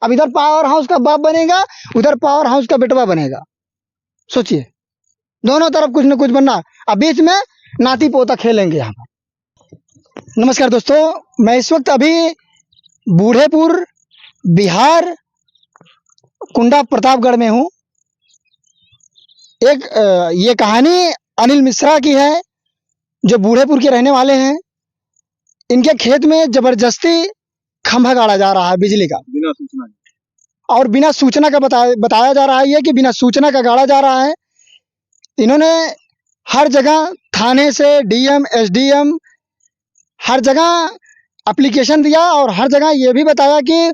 अब इधर power house का बाप बनेगा, उधर पावर हाउस का बेटवा बनेगा। सोचिए, दोनों तरफ कुछ न कुछ बनना। अब बीच में नाती पोता खेलेंगे यहाँ पर। नमस्कार दोस्तों, मैं इस वक्त अभी बूढ़ेपुर बिहार कुंडा प्रतापगढ़ में हूँ। ये कहानी अनिल मिश्रा की है, जो बूढ़ेपुर के रहने वाले हैं। इनके खेत में जबरदस्ती खंभा गाड़ा जा रहा है बिजली का, बिना सूचना और बिना सूचना का बताया जा रहा है ये कि बिना सूचना का गाड़ा जा रहा है। इन्होंने हर जगह थाने से डीएम, एसडीएम, हर जगह एप्लीकेशन दिया और हर जगह ये भी बताया कि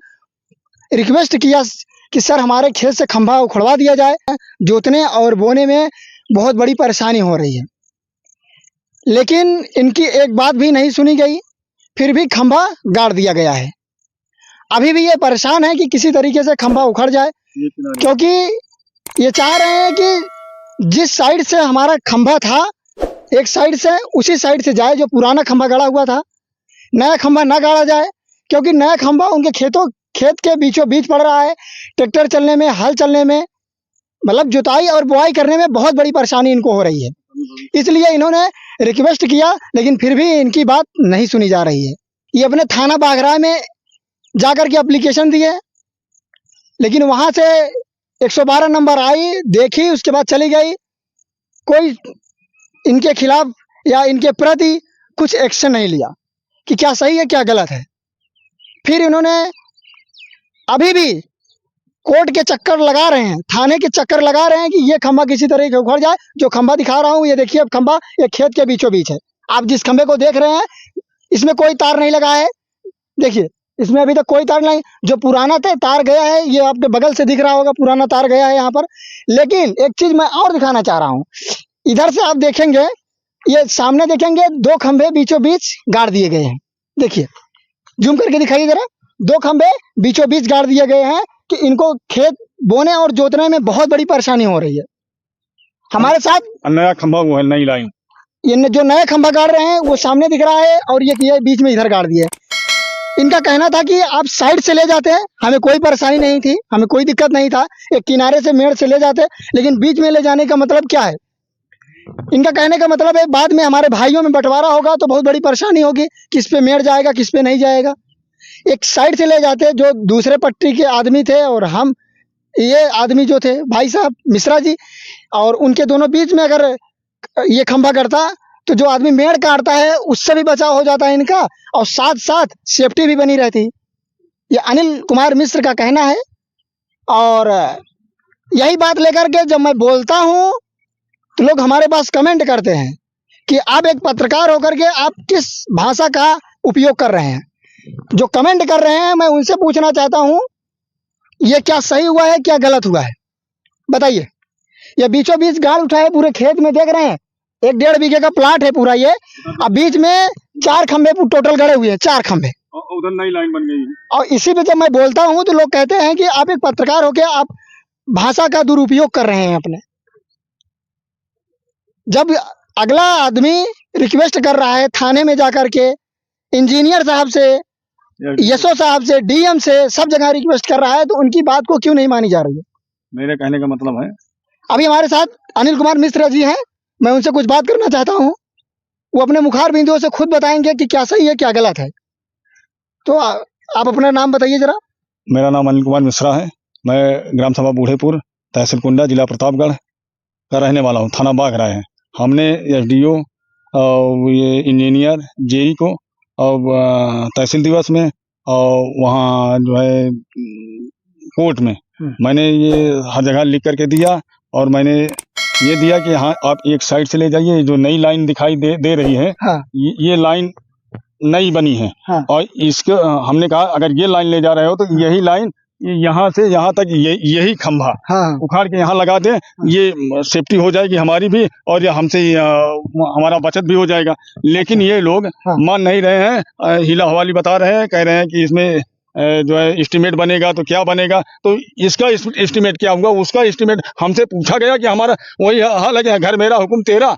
रिक्वेस्ट किया कि सर हमारे खेत से खंभा उखड़वा दिया जाए। जोतने और बोने में बहुत बड़ी परेशानी हो रही है, लेकिन इनकी एक बात भी नहीं सुनी गई, फिर भी खंभा गाड़ दिया गया है। अभी भी ये परेशान है कि किसी तरीके से खंभा उखड़ जाए, क्योंकि ये चाह रहे हैं कि जिस साइड से हमारा खंभा था, एक साइड से उसी साइड से जाए जो पुराना खंभा गाड़ा हुआ था। नया खंभा ना गाड़ा जाए, क्योंकि नया खंभा उनके खेत के बीचों बीच पड़ रहा है। ट्रैक्टर चलने में, हल चलने में, मतलब जुताई और बुआई करने में बहुत बड़ी परेशानी इनको हो रही है। इसलिए इन्होंने रिक्वेस्ट किया, लेकिन फिर भी इनकी बात नहीं सुनी जा रही है। ये अपने थाना बाघरा में जाकर के एप्लीकेशन दिए, लेकिन वहां से 112 नंबर आई, देखी, उसके बाद चली गई। कोई इनके खिलाफ या इनके प्रति कुछ एक्शन नहीं लिया कि क्या सही है क्या गलत है। फिर इन्होंने अभी भी कोर्ट के चक्कर लगा रहे हैं, थाने के चक्कर लगा रहे हैं कि ये खंभा किसी तरह से उखड़ जाए। जो खंभा दिखा रहा हूँ, ये देखिए, अब खंभा ये खेत के बीचों बीच है। आप जिस खंभे को देख रहे हैं, इसमें कोई तार नहीं लगा है। देखिए, इसमें अभी तक कोई तार नहीं। जो पुराना तार गया है, ये आपके बगल से दिख रहा होगा, पुराना तार गया है यहाँ पर। लेकिन एक चीज मैं और दिखाना चाह रहा हूँ। इधर से आप देखेंगे, ये सामने देखेंगे, 2 खंभे बीचों बीच गाड़ दिए गए हैं। देखिए, जूम करके दिखाइए जरा। 2 खंभे बीचों बीच गाड़ दिए गए हैं कि इनको खेत बोने और जोतने में बहुत बड़ी परेशानी हो रही है। हमारे साथ नया खंभा वो है, नई लाइन। ये जो नया खंभा गाड़ रहे हैं वो सामने दिख रहा है, और ये बीच में इधर गाड़ दिए। इनका कहना था कि आप साइड से ले जाते, हमें कोई परेशानी नहीं थी, हमें कोई दिक्कत नहीं था, एक किनारे से मेड़ से ले जाते, लेकिन बीच में ले जाने का मतलब क्या है? इनका कहने का मतलब है बाद में हमारे भाइयों में बंटवारा होगा तो बहुत बड़ी परेशानी होगी, किस पे मेड़ जाएगा, किस पे नहीं जाएगा। एक साइड से ले जाते, जो दूसरे पट्टी के आदमी थे और हम, ये आदमी जो थे भाई साहब मिश्रा जी, और उनके दोनों बीच में अगर ये खंभा करता तो जो आदमी मेड़ काटता है उससे भी बचाव हो जाता है इनका, और साथ साथ सेफ्टी भी बनी रहती। ये अनिल कुमार मिश्र का कहना है, और यही बात लेकर के जब मैं बोलता हूँ तो लोग हमारे पास कमेंट करते हैं कि आप एक पत्रकार होकर के आप किस भाषा का उपयोग कर रहे हैं। जो कमेंट कर रहे हैं, मैं उनसे पूछना चाहता हूँ, ये क्या सही हुआ है, क्या गलत हुआ है, बताइए। ये बीचों बीच गाड़ उठा है, पूरे खेत में देख रहे हैं, 1-1.5 बीघे का प्लाट है पूरा ये। अब बीच में 4 खंभे टोटल गड़े हुए हैं, 4 खंभे, उधर नई लाइन बन गई है। और इसी पे जब मैं बोलता हूँ तो लोग कहते हैं कि आप एक पत्रकार होके आप भाषा का दुरुपयोग कर रहे हैं अपने। जब अगला आदमी रिक्वेस्ट कर रहा है थाने में जाकर के, इंजीनियर साहब से, यशो साहब से, डीएम से, सब जगह रिक्वेस्ट कर रहा है, तो उनकी बात को क्यों नहीं मानी जा रही है? मेरे कहने का मतलब है, अभी हमारे साथ अनिल कुमार मिश्रा जी हैं, मैं उनसे कुछ बात करना चाहता हूँ। वो अपने मुखार बिंदुओं से खुद बताएंगे कि क्या सही है क्या गलत है। तो आप अपना नाम बताइए जरा। मेरा नाम अनिल कुमार मिश्रा है। मैं ग्राम सभा बूढ़ेपुर, तहसील कुंडा, जिला प्रतापगढ़ का रहने वाला हूँ। थाना बाघरा है। हमने एसडीओ और ये इंजीनियर जेई को और तहसील दिवस में और वहाँ जो है कोर्ट में मैंने ये हर जगह लिख करके दिया, और मैंने ये दिया कि हाँ आप एक साइड से ले जाइए। जो नई लाइन दिखाई दे रही है, हाँ। ये लाइन नई बनी है। हाँ। और इसके हमने कहा अगर ये लाइन ले जा रहे हो तो यही लाइन यहाँ से यहाँ तक यही खंभा उखाड़ के यहाँ लगा दे। ये सेफ्टी हो जाएगी हमारी भी, और ये हमसे हमारा बचत भी हो जाएगा। लेकिन ये लोग मान नहीं रहे हैं, हिला हवाली बता रहे हैं, कह रहे हैं कि इसमें जो है एस्टीमेट बनेगा तो क्या बनेगा। तो इसका एस्टीमेट क्या होगा, उसका एस्टीमेट हमसे पूछा गया कि हमारा वही हाल है कि घर मेरा हुक्म तेरा।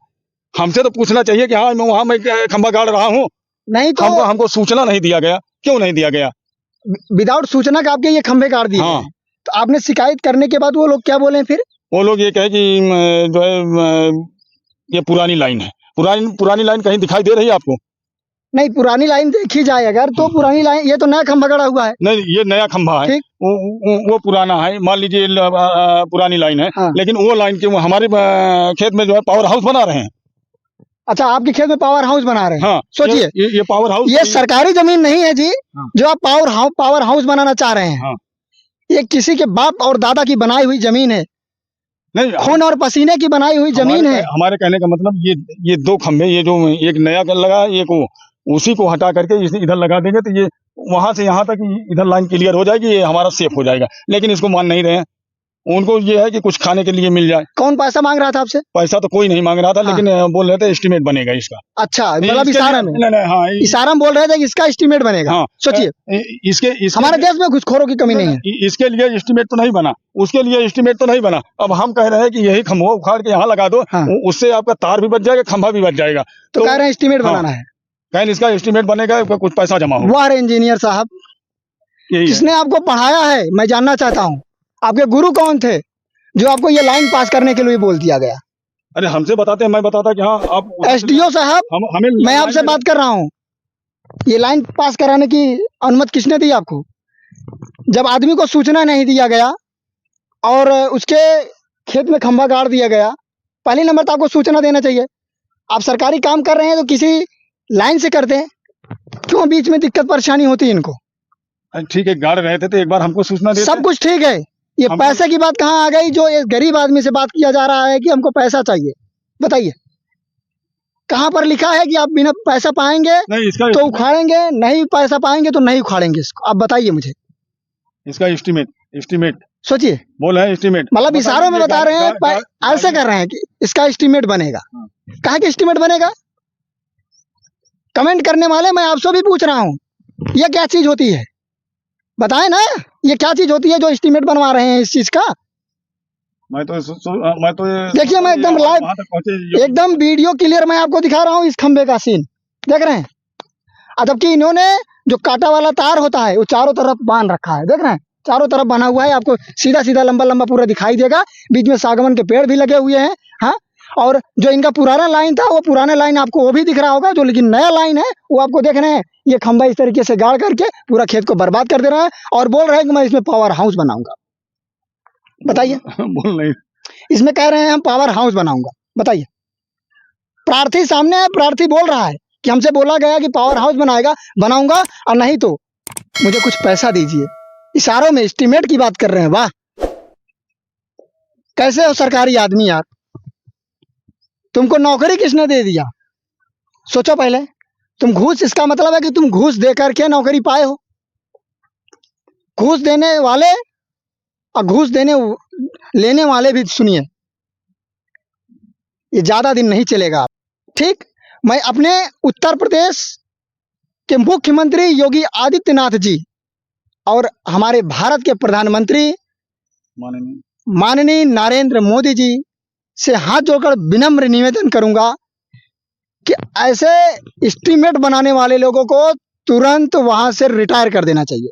हमसे तो पूछना चाहिए कि हाँ वहाँ मैं खंभा गाड़ रहा हूँ। नहीं तो हमको सूचना नहीं दिया गया। क्यों नहीं दिया गया? विदाउट सूचना का आपके ये खंभे काट दिए हाँ। हैं। तो आपने शिकायत करने के बाद वो लोग क्या बोले फिर? वो लोग ये कहे कि जो है ये पुरानी लाइन है। पुरानी लाइन कहीं दिखाई दे रही है आपको? नहीं, पुरानी लाइन देखी जाए अगर तो पुरानी लाइन, ये तो नया खंभा गड़ा हुआ है। नहीं, ये नया खंभा है। ठीक। वो पुराना है, मान लीजिए पुरानी लाइन है। हाँ। लेकिन वो लाइन के हमारे खेत में जो है पावर हाउस बना रहे हैं। अच्छा, आपके खेत में पावर हाउस बना रहे हैं? हाँ, सोचिए, ये पावर हाउस, ये सरकारी जमीन नहीं है जी। हाँ। जो आप पावर हाउस बनाना चाह रहे हैं। हाँ। ये किसी के बाप और दादा की बनाई हुई जमीन है, नहीं, खून और पसीने की बनाई हुई जमीन है। हमारे कहने का मतलब ये दो खंभे, ये जो एक नया लगा, एक वो, उसी को हटा करके इधर लगा देंगे तो ये वहां से यहाँ तक इधर लाइन क्लियर हो जाएगी, ये हमारा सेफ हो जाएगा। लेकिन इसको मान नहीं रहे हैं। उनको ये है कि कुछ खाने के लिए मिल जाए। कौन पैसा मांग रहा था आपसे? पैसा तो कोई नहीं मांग रहा था। हाँ। लेकिन बोल रहे थे एस्टीमेट बनेगा इसका। अच्छा, मतलब इशारा में? नहीं, हाँ, इशारा में बोल रहे थे कि इसका एस्टीमेट बनेगा। हाँ। सोचिए, इसके हमारे देश में घुसखोरों की कमी नहीं है। इसके लिए एस्टीमेट तो नहीं बना, उसके लिए एस्टीमेट तो नहीं बना। अब हम कह रहे हैं कि यही खंभा उखाड़ के यहाँ लगा दो। हाँ। उससे आपका तार भी बच जाएगा, खंभा भी बच जाएगा। तो कह रहे हैं एस्टीमेट हाँ। बनाना है। कहीं इसका एस्टीमेट बनेगा, कुछ पैसा जमा होगा। वाह इंजीनियर साहब, किसने आपको पढ़ाया है मैं जानना चाहता हूँ। आपके गुरु कौन थे जो आपको ये लाइन पास करने के लिए बोल दिया गया? अरे हमसे बताते हैं, मैं बताता कि हाँ आप एसडीओ साहब, हमें मैं आपसे बात कर रहा हूँ। ये लाइन पास कराने की अनुमति किसने दी आपको? जब आदमी को सूचना नहीं दिया गया और उसके खेत में खंभा गाड़ दिया गया, पहले नंबर तो आपको सूचना देना चाहिए। आप सरकारी काम कर रहे हैं तो किसी लाइन से करते हैं, क्यों बीच में दिक्कत परेशानी होती है इनको? ठीक है, गाड़ रहे थे तो एक बार हमको सूचना देते। सब कुछ ठीक है, ये पैसे की बात कहाँ आ गई? जो एक गरीब आदमी से बात किया जा रहा है कि हमको पैसा चाहिए, बताइए कहाँ पर लिखा है कि आप बिना पैसा पाएंगे नहीं, इसका तो उखाड़ेंगे, नहीं पैसा पाएंगे तो नहीं उखाड़ेंगे इसको? आप बताइए मुझे। इसका एस्टीमेट सोचिए, बोल है एस्टीमेट, मतलब इशारों में बता रहे हैं, ऐसे कर रहे हैं कि इसका एस्टीमेट बनेगा। कहाँ के एस्टीमेट बनेगा? कमेंट करने वाले मैं आपसे भी पूछ रहा हूँ, ये क्या चीज होती है बताएं ना, ये क्या चीज होती है जो एस्टीमेट बनवा रहे हैं इस चीज का? मैं तो देखिए, मैं एकदम लाइव, एकदम वीडियो क्लियर मैं आपको दिखा रहा हूँ इस खंबे का सीन, देख रहे हैं। जबकि इन्होंने जो कांटा वाला तार होता है वो चारों तरफ बांध रखा है, देख रहे हैं, चारों तरफ बना हुआ है। आपको सीधा सीधा लंबा लंबा पूरा दिखाई देगा, बीच में सागवान के पेड़ भी लगे हुए हैं। हाँ, और जो इनका पुराना लाइन था वो पुराना लाइन आपको वो भी दिख रहा होगा, जो लेकिन नया लाइन है वो आपको देख रहे हैं। ये खंभा इस तरीके से गाड़ करके पूरा खेत को बर्बाद कर दे रहा है और बोल रहे हैं कि मैं इसमें पावर हाउस बनाऊंगा। बताइए, बोल नहीं, इसमें कह रहे हैं हम पावर हाउस बनाऊंगा। बताइए, प्रार्थी सामने है, प्रार्थी बोल रहा है कि हमसे बोला गया कि पावर हाउस बनाऊंगा और नहीं तो मुझे कुछ पैसा दीजिए। इशारों में एस्टीमेट की बात कर रहे हैं। वाह, कैसे हो सरकारी आदमी यार, तुमको नौकरी किसने दे दिया? सोचो पहले, तुम घूस, इसका मतलब है कि तुम घूस दे करके नौकरी पाए हो। घूस देने वाले और घूस लेने वाले भी सुनिए, ये ज्यादा दिन नहीं चलेगा। ठीक, मैं अपने उत्तर प्रदेश के मुख्यमंत्री योगी आदित्यनाथ जी और हमारे भारत के प्रधानमंत्री माननीय नरेंद्र मोदी जी से हाथ जोड़कर विनम्र निवेदन करूंगा कि ऐसे एस्टीमेट बनाने वाले लोगों को तुरंत वहां से रिटायर कर देना चाहिए।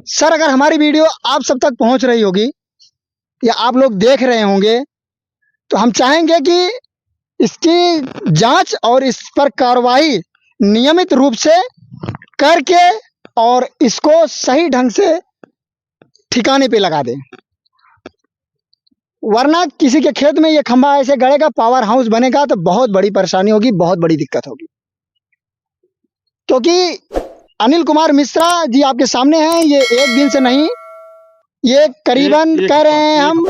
सर, अगर हमारी वीडियो आप सब तक पहुंच रही होगी या आप लोग देख रहे होंगे तो हम चाहेंगे कि इसकी जांच और इस पर कार्रवाई नियमित रूप से करके और इसको सही ढंग से ठिकाने पे लगा दें, वरना किसी के खेत में ये खंभा ऐसे गड़ेगा, पावर हाउस बनेगा तो बहुत बड़ी परेशानी होगी, बहुत बड़ी दिक्कत होगी। क्योंकि अनिल कुमार मिश्रा जी आपके सामने हैं, ये एक दिन से नहीं, ये करीबन कह रहे हैं हम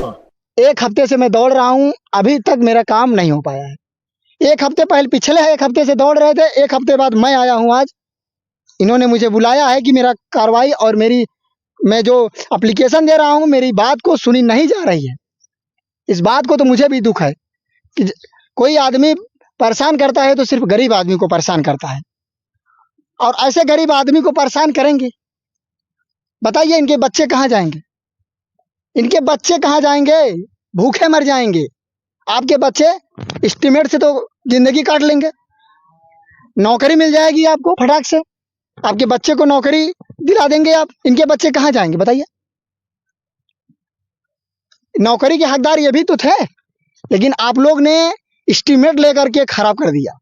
1 हफ्ते से मैं दौड़ रहा हूं, अभी तक मेरा काम नहीं हो पाया है। 1 हफ्ते पहले, पिछले 1 हफ्ते से दौड़ रहे थे, 1 हफ्ते बाद मैं आया हूं आज। इन्होंने मुझे बुलाया है कि मेरा कार्रवाई और मैं जो एप्लीकेशन दे रहा हूं, मेरी बात को सुनी नहीं जा रही है। इस बात को तो मुझे भी दुख है कि कोई आदमी परेशान करता है तो सिर्फ गरीब आदमी को परेशान करता है, और ऐसे गरीब आदमी को परेशान करेंगे, बताइए इनके बच्चे कहाँ जाएंगे? इनके बच्चे कहाँ जाएंगे? भूखे मर जाएंगे। आपके बच्चे एस्टीमेट से तो जिंदगी काट लेंगे, नौकरी मिल जाएगी आपको फटाक से, आपके बच्चे को नौकरी दिला देंगे आप, इनके बच्चे कहाँ जाएंगे बताइए। नौकरी के हकदार ये भी तो थे, लेकिन आप लोग ने एस्टीमेट लेकर के खराब कर दिया।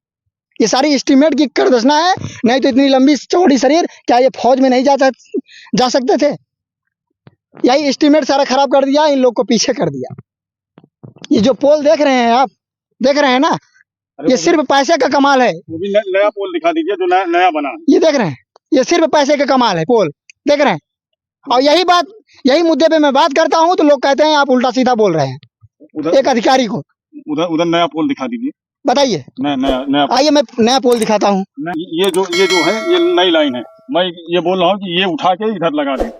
ये सारी एस्टीमेट की करदसना है, नहीं तो इतनी लंबी चौड़ी शरीर क्या ये फौज में नहीं जा सकते थे? यही एस्टीमेट सारा खराब कर दिया, इन लोग को पीछे कर दिया। ये जो पोल देख रहे हैं आप, देख रहे हैं ना, ये सिर्फ पैसे का कमाल है। वो भी नया पोल दिखा दीजिए जो नया बना। ये देख रहे हैं, ये सिर्फ पैसे का कमाल है, पोल देख रहे हैं। और यही मुद्दे पे मैं बात करता हूँ तो लोग कहते हैं आप उल्टा सीधा बोल रहे हैं एक अधिकारी को। उधर नया पोल दिखा दीजिए, बताइए। नया आइए मैं नया पोल दिखाता हूँ। ये जो है ये नई लाइन है। मैं ये बोल रहा हूँ कि ये उठा के इधर लगा दें।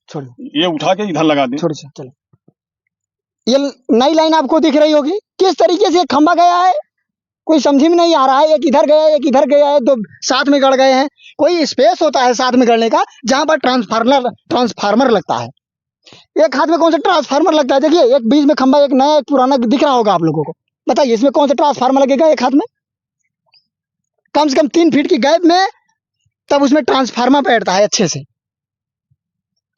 छोड़िए, ये उठा के इधर लगा दें। छोड़िए, चलो। ये नई लाइन आपको दिख रही होगी, किस तरीके से खंभा गया है कोई समझ में नहीं आ रहा है। एक इधर गया है, एक इधर गया है, दो साथ में गड़ गए हैं। कोई स्पेस होता है साथ में गड़ने का जहां पर ट्रांसफार्मर लगता है। एक हाथ में कौन सा ट्रांसफार्मर लगता है? देखिए, एक बीच में खंभा, एक नया एक पुराना दिख रहा होगा आप लोगों को। बताइए इसमें कौन सा ट्रांसफार्मर लगेगा एक हाथ में? कम से कम 3 फीट की गैप में तब उसमें ट्रांसफार्मर बैठता है अच्छे से।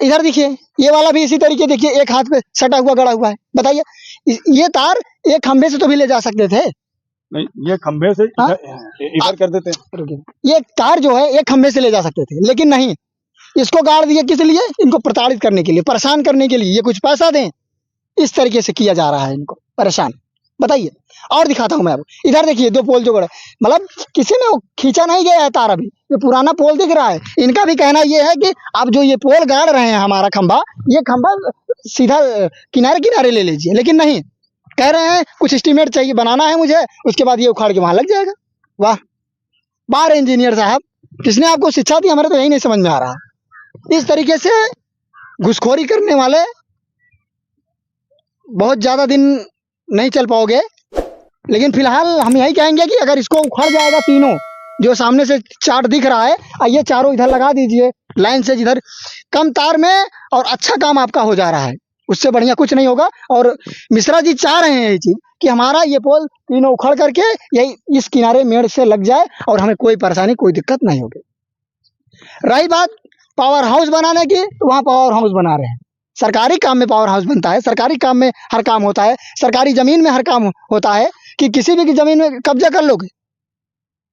इधर देखिए, ये वाला भी इसी तरीके, देखिए एक हाथ पे सटा हुआ गड़ा हुआ है। बताइए ये तार एक खंभे से तो भी ले जा सकते थे। नहीं, ये खंभे से इधर कर देते हैं। ये तार जो है एक खंभे से ले जा सकते थे, लेकिन नहीं, इसको गाड़ दिए। किस लिए? इनको प्रताड़ित करने के लिए, परेशान करने के लिए। ये कुछ पैसा दें, इस तरीके से किया जा रहा है इनको परेशान। बताइए, और दिखाता हूं मैं आपको। इधर देखिए, 2 पोल जो गड़ा, मतलब किसी ने खींचा नहीं गया है तार, अभी ये पुराना पोल दिख रहा है। इनका भी कहना ये है कि आप जो ये पोल गाड़ रहे हैं हमारा खंभा, ये खंभा सीधा किनारे किनारे ले लीजिए, लेकिन नहीं, कह रहे हैं कुछ एस्टीमेट चाहिए, बनाना है मुझे, उसके बाद ये उखाड़ के वहां लग जाएगा। वाह बार इंजीनियर साहब, किसने आपको शिक्षा दी? हमारे तो यही नहीं समझ में आ रहा। इस तरीके से घुसखोरी करने वाले बहुत ज्यादा दिन नहीं चल पाओगे। लेकिन फिलहाल हम यही कहेंगे कि अगर इसको उखड़ जाएगा, तीनों जो सामने से चार्ट दिख रहा है, ये चारों इधर लगा दीजिए लाइन से, जिधर कम तार में और अच्छा काम आपका हो जा रहा है। उससे बढ़िया कुछ नहीं होगा। और मिश्रा जी चाह रहे हैं ये चीज कि हमारा ये पोल तीनों उखड़ करके यही इस किनारे मेड़ से लग जाए और हमें कोई परेशानी, कोई दिक्कत नहीं होगी। रही बात पावर हाउस बनाने की, तो वहां पावर हाउस बना रहे हैं। सरकारी काम में पावर हाउस बनता है, सरकारी काम में हर काम होता है, सरकारी जमीन में हर काम होता है। कि किसी भी की जमीन में कब्जा कर लोगे,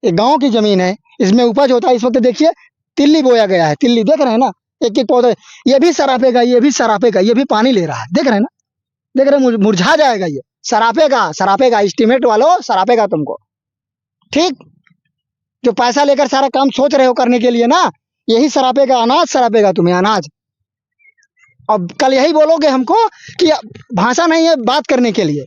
एक गांव की जमीन है, इसमें उपज होता है। इस वक्त देखिए तिल्ली बोया गया है, तिल्ली देख रहे हैं ना, एक एक पौधे, ये भी सरापेगा, ये भी सरापेगा, ये भी पानी ले रहा है, देख रहे हैं ना, देख रहे हैं, मुरझा जाएगा, ये सरापेगा। एस्टीमेट वालों, सरापेगा तुमको। ठीक, जो पैसा लेकर सारा काम सोच रहे हो करने के लिए ना, यही सरापेगा, अनाज सरापेगा तुम्हें, अनाज। अब कल यही बोलोगे हमको कि भाषा नहीं है बात करने के लिए।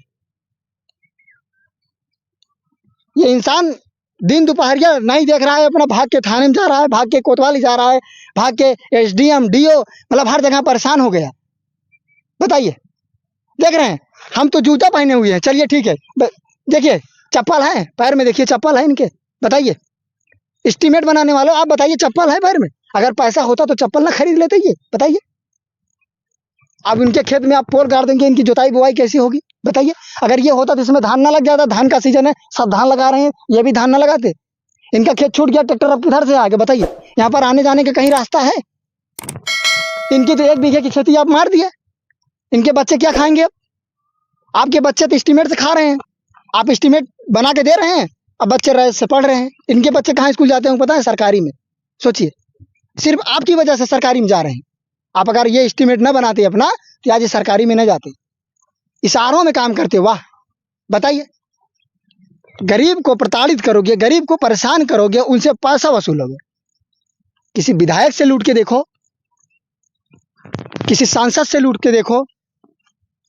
ये इंसान दिन दोपहरिया नहीं देख रहा है, अपना भाग के थाने में जा रहा है, भाग के कोतवाली जा रहा है, भाग के एसडीएम डीओ, मतलब हर जगह परेशान हो गया। बताइए, देख रहे हैं, हम तो जूता पहने हुए हैं, चलिए ठीक है, देखिए चप्पल है पैर में, देखिए चप्पल है इनके। बताइए एस्टीमेट बनाने वालों, आप बताइए चप्पल है पैर में? अगर पैसा होता तो चप्पल ना खरीद लेते ये? बताइए, अब इनके खेत में आप पोल गाड़ देंगे, इनकी जुताई बुआई कैसी होगी? बताइए, अगर ये होता तो इसमें धान ना लग जाता, धान का सीजन है, सब धान लगा रहे हैं, ये भी धान ना लगाते। इनका खेत छूट गया, ट्रैक्टर अब किधर से आगे? बताइए, यहाँ पर आने जाने का कहीं रास्ता है? इनकी तो 1 बीघे की खेती आप मार दिए, इनके बच्चे क्या खाएंगे अब? आपके बच्चे तो एस्टीमेट से खा रहे हैं, आप एस्टीमेट बना के दे रहे हैं, अब बच्चे रह से पढ़ रहे हैं। इनके बच्चे कहाँ स्कूल जाते हैं पता है? सरकारी में। सोचिए, सिर्फ आपकी वजह से सरकारी में जा रहे हैं। आप अगर ये एस्टीमेट न बनाते अपना, तो आज ये सरकारी में न जाते, इशारों में काम करते। वाह, बताइए, गरीब को प्रताड़ित करोगे, गरीब को परेशान करोगे, उनसे पैसा वसूलोगे। किसी विधायक से लूट के देखो, किसी सांसद से लूट के देखो,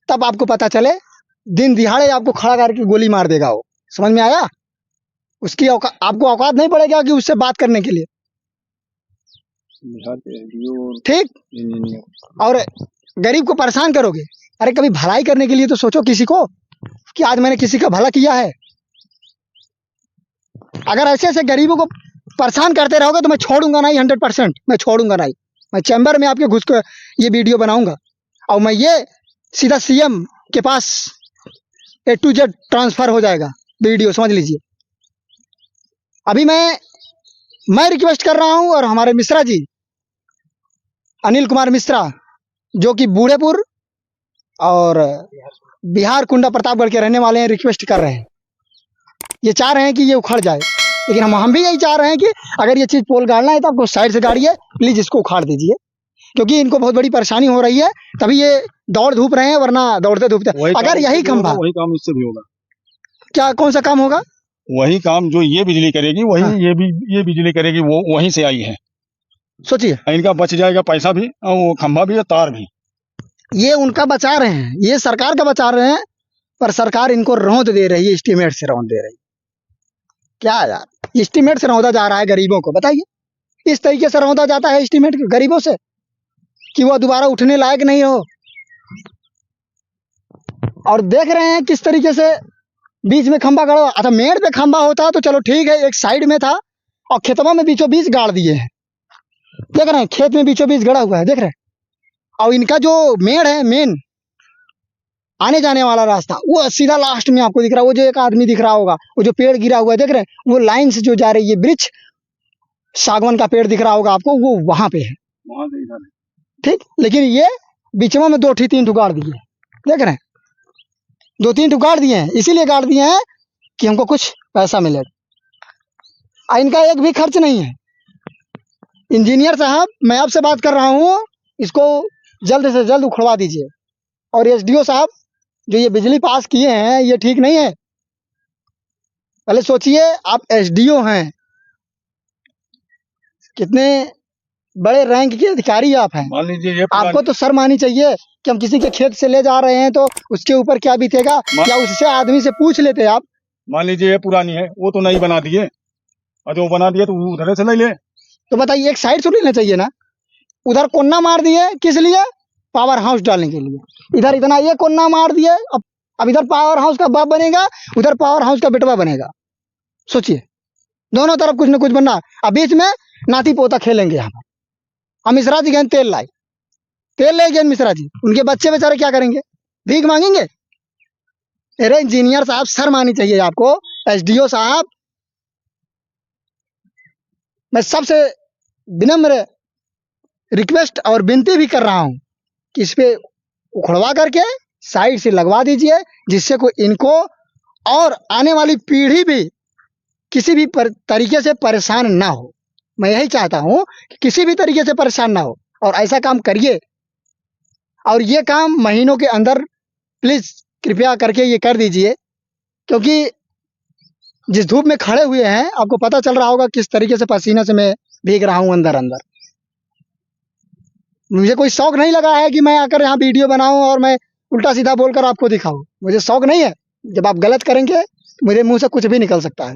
तब आपको पता चले। दिन दिहाड़े आपको खड़ा करके गोली मार देगा वो। समझ में आया? उसकी आपको औकात नहीं पड़ेगा कि उससे बात करने के लिए। ठीक, और गरीब को परेशान करोगे। अरे कभी भलाई करने के लिए तो सोचो किसी को, कि आज मैंने किसी का भला किया है। अगर ऐसे ऐसे गरीबों को परेशान करते रहोगे तो मैं छोड़ूंगा नहीं, 100% मैं छोड़ूंगा नहीं। मैं चैम्बर में आपके घुस कर ये वीडियो बनाऊंगा, और मैं ये सीधा सीएम के पास A to Z ट्रांसफर हो जाएगा वीडियो, समझ लीजिए। अभी मैं मैं रिक्वेस्ट कर रहा हूं और हमारे मिश्रा जी अनिल कुमार मिश्रा जो कि बूढ़ेपुर और बिहार कुंडा प्रतापगढ़ के रहने वाले हैं, रिक्वेस्ट कर रहे हैं, ये चाह रहे हैं कि ये उखड़ जाए। लेकिन हम भी यही चाह रहे हैं कि अगर ये चीज़ पोल गाड़ना है तो आपको साइड से गाड़िए, प्लीज़ इसको उखाड़ दीजिए, क्योंकि इनको बहुत बड़ी परेशानी हो रही है, तभी ये दौड़ धूप रहे हैं, वरना दौड़ते धूपते अगर यही खंभा, वही काम इससे भी होगा। क्या कौन सा काम होगा? वही काम जो ये बिजली करेगी वही हाँ। ये बिजली करेगी, वो वहीं से आई है। सोचिए, इनका बच जाएगा पैसा भी और वो खंभा भी और तार भी। ये उनका बचा रहे हैं, ये सरकार का बचा रहे हैं, पर सरकार इनको रौंद दे रही है, एस्टीमेट से रौंद दे रही है। क्या यार, एस्टीमेट से रौंदा जा रहा है गरीबों को, बताइए। इस तरीके से रौंदा जाता है एस्टीमेट गरीबों से कि वो दोबारा उठने लायक नहीं हो। और देख रहे हैं किस तरीके से बीच में खंभा गड़ा। अच्छा, मेड़ पे खंभा होता तो चलो ठीक है, एक साइड में था, और खेतवा में बीचों बीच गाड़ दिए हैं। देख रहे हैं खेत में बीचों बीच गड़ा हुआ है, देख रहे हैं। और इनका जो मेड़ है, मेन आने जाने वाला रास्ता, वो सीधा लास्ट में आपको दिख रहा है। वो जो एक आदमी दिख रहा होगा, वो जो पेड़ गिरा हुआ है, देख रहे हैं, वो लाइन से जो जा रही है वृक्ष, सागवान का पेड़ दिख रहा होगा आपको, वो वहां पे है, ठीक। लेकिन ये बीचवा में 2-3 गाड़ दिए, देख रहे हैं, 2-3 गाड़ दिए हैं। इसीलिए गाड़ दिए हैं कि हमको कुछ पैसा मिलेगा। इनका एक भी खर्च नहीं है। इंजीनियर साहब, मैं आपसे बात कर रहा हूँ, इसको जल्द से जल्द उखड़वा दीजिए। और एसडीओ साहब, जो ये बिजली पास किए हैं, ये ठीक नहीं है। पहले सोचिए, आप एसडीओ हैं, कितने बड़े रैंक के अधिकारी आप हैं। मान लीजिए आपको तो शर्म आनी चाहिए कि हम किसी के खेत से ले जा रहे हैं तो उसके ऊपर क्या बीतेगा, या उससे आदमी से पूछ लेते आप। मान लीजिए ये पुरानी है, वो तो नहीं बना दिए, और जो बना दिए तो उधर से ले ले। तो बताइए, एक साइड से लेना चाहिए ना। उधर कोन्ना मार दिए, किस लिए? पावर हाउस डालने के लिए। इधर इतना ये कोन्ना मार दिए, अब इधर पावर हाउस का बाप बनेगा, उधर पावर हाउस का बेटवा बनेगा। सोचिए, दोनों तरफ कुछ न कुछ बनना। अब बीच में नाती पोता खेलेंगे। यहाँ पर हम मिश्रा जी गए तेल लाए, तेल ले गए मिश्रा जी, उनके बच्चे बेचारे क्या करेंगे? भीख मांगेंगे? अरे इंजीनियर साहब, शर्म आनी चाहिए आपको। एसडीओ साहब, मैं सबसे विनम्र रिक्वेस्ट और विनती भी कर रहा हूं कि इस पे उखड़वा करके साइड से लगवा दीजिए, जिससे कोई इनको और आने वाली पीढ़ी भी किसी भी तरीके से परेशान ना हो। मैं यही चाहता हूं कि किसी भी तरीके से परेशान ना हो, और ऐसा काम करिए। और ये काम महीनों के अंदर प्लीज कृपया करके ये कर दीजिए, क्योंकि जिस धूप में खड़े हुए हैं, आपको पता चल रहा होगा किस तरीके से पसीने से मैं भीग रहा हूं अंदर अंदर। मुझे कोई शौक नहीं लगा है कि मैं आकर यहाँ वीडियो बनाऊं और मैं उल्टा सीधा बोलकर आपको दिखाऊं। मुझे शौक नहीं है। जब आप गलत करेंगे तो मेरे मुंह से कुछ भी निकल सकता है,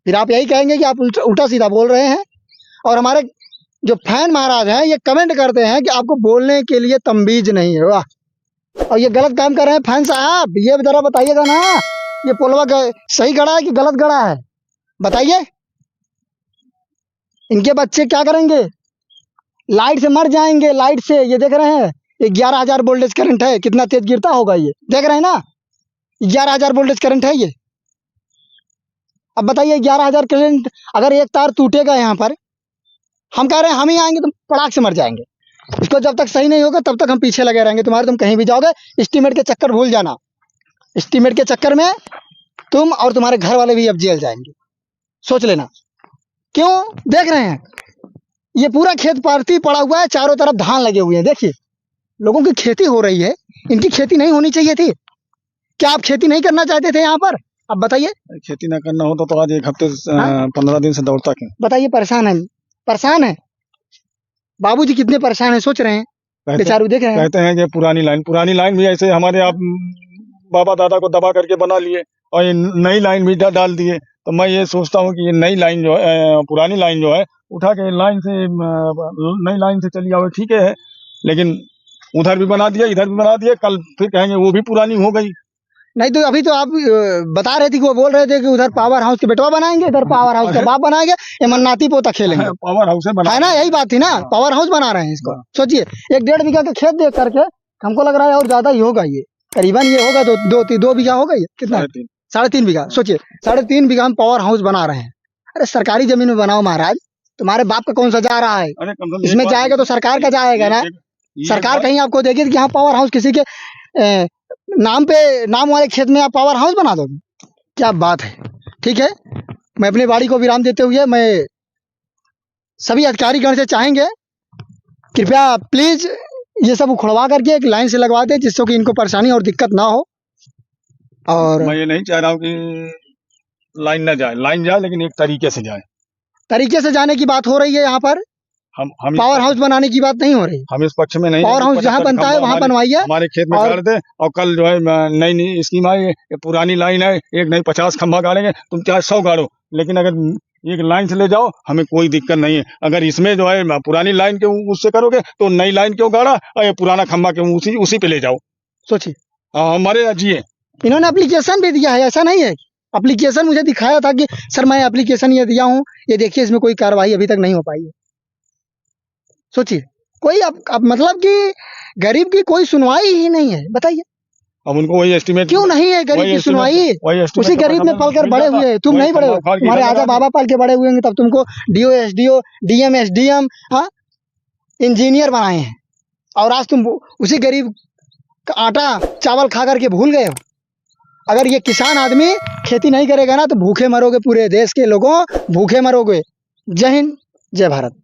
फिर आप यही कहेंगे कि आप उल्टा सीधा बोल रहे हैं। और हमारे जो फैन महाराज हैं, ये कमेंट करते हैं कि आपको बोलने के लिए तमीज नहीं है। वाह, और ये गलत काम कर रहे हैं। फैन साहब, ये जरा बताइएगा ना, ये पोलवा सही गड़ा है कि गलत गड़ा है, बताइए। इनके बच्चे क्या करेंगे? लाइट से मर जाएंगे, लाइट से। ये देख रहे हैं, 11,000 वोल्टेज करंट है, कितना तेज गिरता होगा ये, देख रहे हैं ना, 11,000 वोल्टेज करंट है ये। अब बताइए, 11,000 करंट, अगर एक तार टूटेगा यहाँ पर, हम कह रहे हैं हम ही आएंगे तो पड़ाक से मर जाएंगे। इसको जब तक सही नहीं होगा तब तक हम पीछे लगे रहेंगे तुम्हारे। तुम कहीं भी जाओगे, एस्टीमेट के चक्कर भूल जाना। एस्टीमेट के चक्कर में तुम और तुम्हारे घर वाले भी अब जेल जाएंगे, सोच लेना। क्यों? देख रहे हैं, ये पूरा खेत पार्टी पड़ा हुआ है, चारों तरफ धान लगे हुए हैं। देखिए, लोगों की खेती हो रही है, इनकी खेती नहीं होनी चाहिए थी। क्या आप खेती नहीं करना चाहते थे यहाँ पर? अब बताइए। खेती ना करना होता तो आज एक हफ्ते 15 दिन से दौड़ता क्यों? बताइए, परेशान है, परेशान है। बाबूजी कितने परेशान है, सोच रहे हैं बेचारू। देख रहे हैं, कहते हैं कि पुरानी लाइन भी ऐसे हमारे आप बाबा दादा को दबा करके बना लिए, और ये नई लाइन भी डाल दिए। तो मैं ये सोचता हूँ कि ये नई लाइन जो है, पुरानी लाइन जो है, उठा के लाइन से नई लाइन से चली आओ, ठीक है। लेकिन उधर भी बना दिया, इधर भी बना दिया, कल फिर कहेंगे वो भी पुरानी हो गई। नहीं तो अभी तो आप बता रहे थे कि वो बोल रहे थे कि उधर पावर हाउस के बेटवा बनाएंगे, इधर पावर हाउस का बाप बनाएंगे, ये मन्नाती पोता खेलेंगे। पावर हाउस है ना, यही बात थी ना, पावर हाउस बना रहे हैं इसको। सोचिए, 1.5 बीघा का खेत देख करके हमको लग रहा है और ज्यादा ही होगा ये, करीबन ये होगा तो 2 बीघा होगा ये, कितना? 3.5 बीघा। सोचिए, 3.5 बीघा हम पावर हाउस बना रहे हैं। अरे सरकारी जमीन में बनाओ महाराज, तुम्हारे बाप का कौन सा जा रहा है? अरे कम से कम इसमें एक बात- जाएगा तो सरकार का जाएगा ना। सरकार बात- कहीं आपको देगी कि यहाँ पावर हाउस किसी के नाम पे, नाम वाले खेत में आप पावर हाउस बना दोगे? क्या बात है। ठीक है, मैं अपनी बाड़ी को विराम देते हुए मैं सभी अधिकारीगण से चाहेंगे कृपया प्लीज ये सब उखड़वा करके एक लाइन से लगवा दे, जिससे कि इनको परेशानी और दिक्कत ना हो। और मैं ये नहीं चाह रहा हूँ कि लाइन ना जाए, लाइन जाए लेकिन एक तरीके से जाए। तरीके से जाने की बात हो रही है, यहाँ पर हम पावर हाउस बनाने की बात नहीं हो रही। हम इस पक्ष में नहीं। पावर हाउस जहाँ बनता है वहाँ बनवाइए। हमारे खेत में और- गाड़ दे, और कल जो है नई नई स्कीम आई, ये पुरानी लाइन है, एक नहीं 50 खंभा गाड़ेंगे, तुम चाहे 100 गाड़ो, लेकिन अगर एक लाइन से ले जाओ, हमें कोई दिक्कत नहीं है। अगर इसमें जो है पुरानी लाइन के उससे करोगे तो नई लाइन क्यों गाड़ा, और ये पुराना खंभा क्यों उसी पे ले जाओ। सोचिए, हमारे जिए इन्होंने एप्लीकेशन भी दिया है, ऐसा नहीं है। एप्लीकेशन मुझे दिखाया था कि सर मैं एप्लीकेशन ये दिया हूँ, ये देखिए इसमें कोई कार्रवाई अभी तक नहीं हो पाई है। सोचिए, कोई अब मतलब कि गरीब की कोई सुनवाई ही नहीं है। बताइए अब उनको वही एस्टीमेट क्यों नहीं है गरीब की सुनवाई? उसी गरीब में पलकर बड़े हुए, तुम नहीं बड़े हुए, तुम्हारे आजा बाबा पल के बड़े हुए होंगे, तब तुमको DO SDO DM SDM engineer बनाए हैं, और आज तुम उसी गरीब का आटा चावल खा करके भूल गए हो। अगर ये किसान आदमी खेती नहीं करेगा ना तो भूखे मरोगे, पूरे देश के लोगों भूखे मरोगे। जय हिंद, जय भारत।